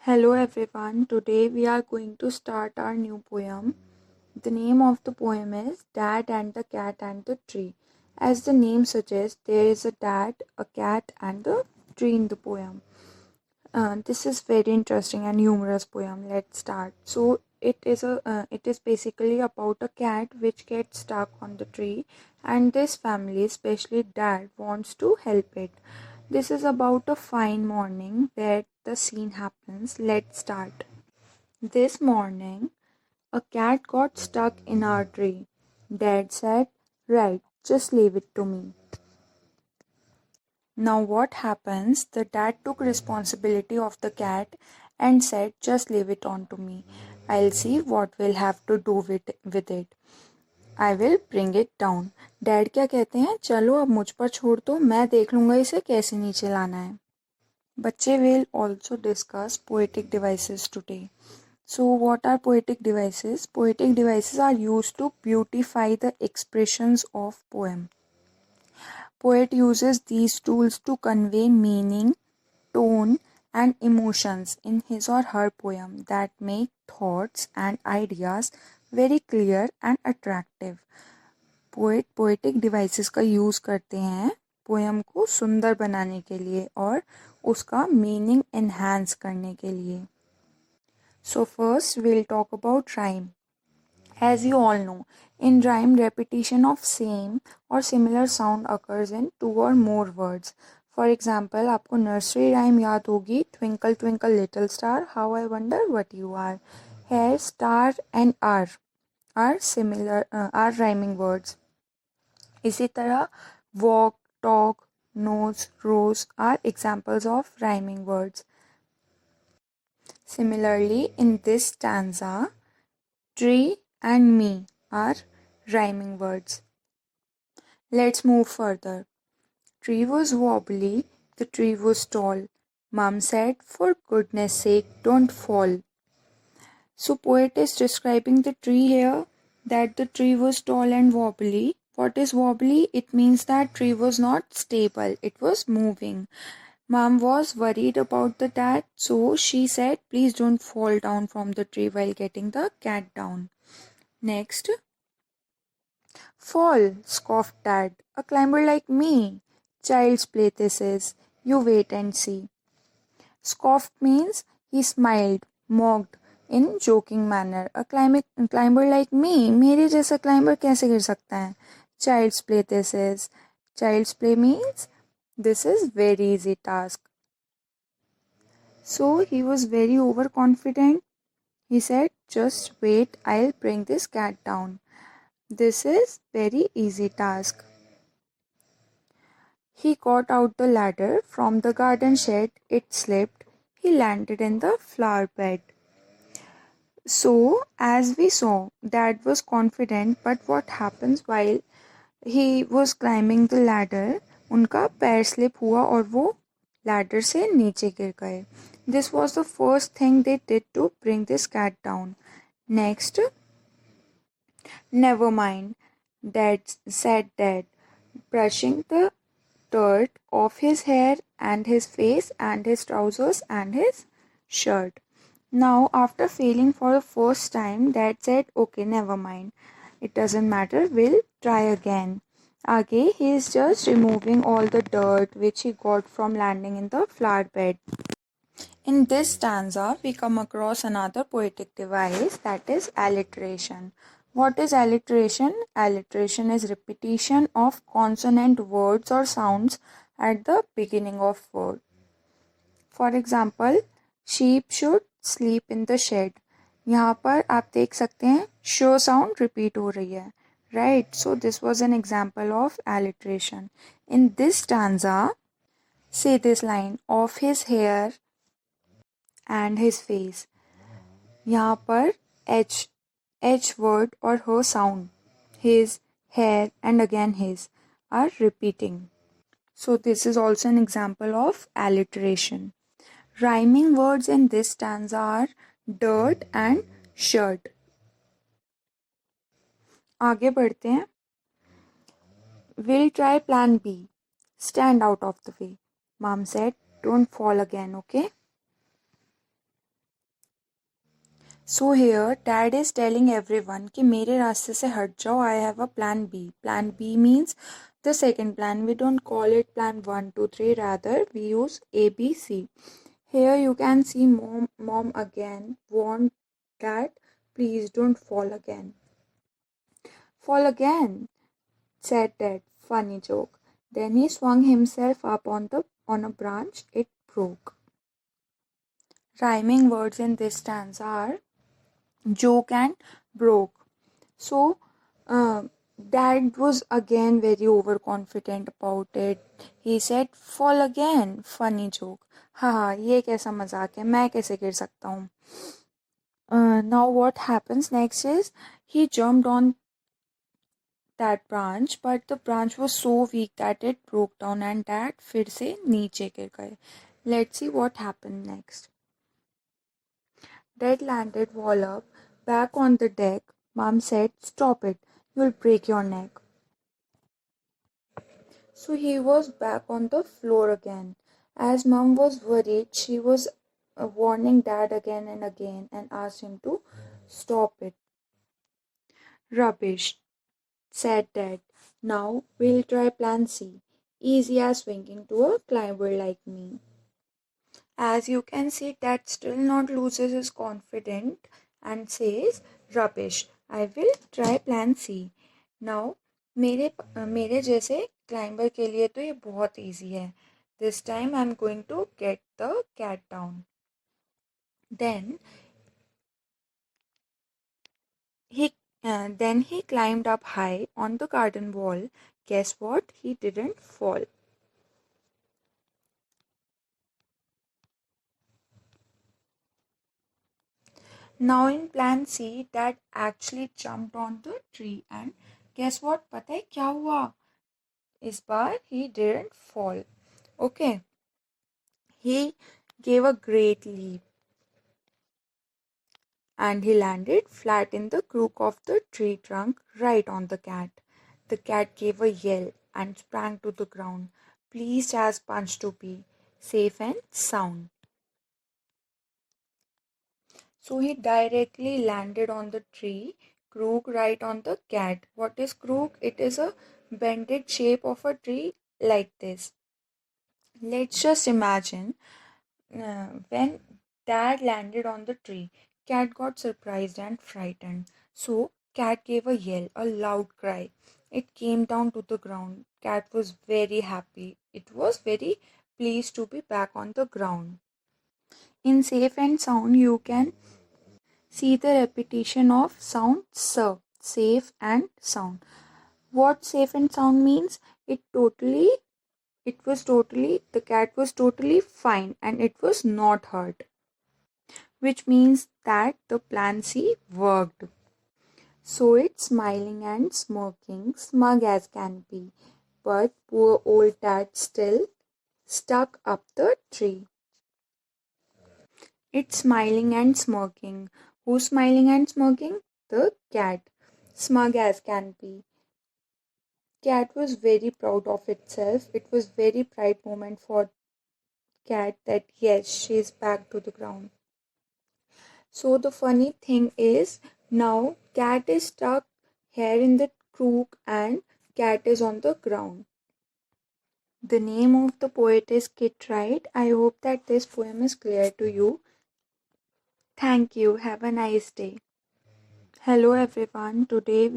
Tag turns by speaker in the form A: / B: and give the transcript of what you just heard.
A: Hello everyone, today we are going to start our new poem. The name of the poem is Dad and the Cat and the Tree. As the name suggests, there is a dad, a cat, and a tree in the poem. This is very interesting and humorous poem. Let's start. So it is basically about a cat which gets stuck on the tree, and this family, especially dad, wants to help it. This is about a fine morning where the scene happens. Let's start. This morning, a cat got stuck in our tree. Dad said, "Right, just leave it to me." Now, what happens? The dad took responsibility of the cat and said, "Just leave it on to me. I'll see what we'll have to do with it. I will bring it down." Dad क्या कहते हैं? चलो अब मुझ पर छोड़ दो, मैं देख लूँगा इसे कैसे नीचे लाना है. बच्चे will also discuss poetic devices today. So, what are poetic devices? Poetic devices are used to beautify the expressions of poem. Poet uses these tools to convey meaning, tone, and emotions in his or her poem that make thoughts and ideas very clear and attractive. Poet poetic devices का use करते हैं poem को सुंदर बनाने के लिए और उसका मीनिंग एनहांस करने के लिए. So first will talk about rhyme. As you all know, in rhyme, repetition of same or similar sound occurs in two or more words. For example, आपको nursery rhyme याद होगी, twinkle twinkle little star, how I wonder what you are. Here, star and are similar, are rhyming words. इसी तरह walk, talk, nose, rose are examples of rhyming words. Similarly, in this stanza, tree and me are rhyming words. Let's move further. Tree was wobbly, the tree was tall. Mom said, "For goodness sake, don't fall." So, poet is describing the tree here, that the tree was tall and wobbly. What is wobbly? It means that tree was not stable, it was moving. Mom was worried about the cat, so she said, "Please don't fall down from the tree while getting the cat down." Next, fall, scoffed Dad. "A climber like me. Child's play this is. You wait and see." Scoffed means he smiled, mocked in joking manner. A climber like me. मेरे जैसा climber कैसे गिर सकता है? Child's play this is. Child's play means this is very easy task. So he was very overconfident. He said, "Just wait, I'll bring this cat down. This is very easy task." He got out the ladder from the garden shed. It slipped. He landed in the flower bed. So, as we saw, Dad was confident, but what happens while he was climbing the ladder? उनका पैर slip हुआ और वो ladder से नीचे गिर गए. This was the first thing they did to bring this cat down. Next, "Never mind," said Dad, brushing the dirt off his hair and his face and his trousers and his shirt. Now, after failing for the first time, Dad said, "Okay, never mind. It doesn't matter, we'll try again." Aage, he is just removing all the dirt which he got from landing in the flower bed. In this stanza, we come across another poetic device, that is alliteration. What is alliteration? Alliteration is repetition of consonant words or sounds at the beginning of word. For example, sheep should sleep in the shed. यहाँ पर आप देख सकते हैं show sound repeat हो रही है. Right, so this was an example of alliteration. In this stanza, say this line, "Of his hair and his face." यहाँ पर H word or her sound, his, hair and again his are repeating. So this is also an example of alliteration. Rhyming words in this stanza are dirt and shirt. आगे बढ़ते हैं. "We'll try plan B. Stand out of the way." Mom said, "Don't fall again, okay?" So here dad is telling everyone कि मेरे रास्ते से हट जाओ, I have a plan B. Plan B means the second plan. We don't call it plan 1, 2, 3, rather we use A, B, C. Here you can see mom again warned dad, please don't fall again. Fall again, said dad, funny joke. Then he swung himself up on a branch, it broke. Rhyming words in this stanza are joke and broke. So, dad was again very overconfident about it. He said, fall again, funny joke. हाँ ये कैसा मजाक है, मैं कैसे गिर सकता हूँ. Now what happens next is he jumped on that branch, but the branch was so weak that it broke down and dad फिर से नीचे गिर गए. Let's see what happened next. Dad landed wall up, back on the deck. Mom said, stop it, you'll break your neck. So he was back on the floor again. As mom was worried, she was warning dad again and again and asked him to stop it. Rubbish, said dad. Now we'll try plan C. Easy as swinging to a climber like me. As you can see, dad still not loses his confidence and says, rubbish, I will try plan C. Now मेरे जैसे climber के लिए तो ये बहुत easy है. This time I'm going to get the cat down. Then he climbed up high on the garden wall. Guess what? He didn't fall. Now in plan C, dad actually jumped on the tree and guess what? पता है क्या हुआ? इस बार he didn't fall. Okay. He gave a great leap and he landed flat in the crook of the tree trunk right on the cat. The cat gave a yell and sprang to the ground, pleased as punch to be, safe and sound. So he directly landed on the tree, crook right on the cat. What is crook? It is a bended shape of a tree like this. Let's just imagine when dad landed on the tree, cat got surprised and frightened. So cat gave a yell, a loud cry. It came down to the ground. Cat was very happy. It was very pleased to be back on the ground. In safe and sound, you can see the repetition of sound s, safe and sound. What safe and sound means? The cat was totally fine and it was not hurt, which means that the plan C worked. So it's smiling and smirking, smug as can be. But poor old dad still stuck up the tree. It's smiling and smirking. Who's smiling and smirking? The cat. Smug as can be. Cat was very proud of itself. It was very pride moment for cat that yes, she's back to the ground. So the funny thing is now cat is stuck here in the crook and cat is on the ground. The name of the poet is Kit Wright. I hope that this poem is clear to you. Thank you. Have a nice day. Hello everyone. Today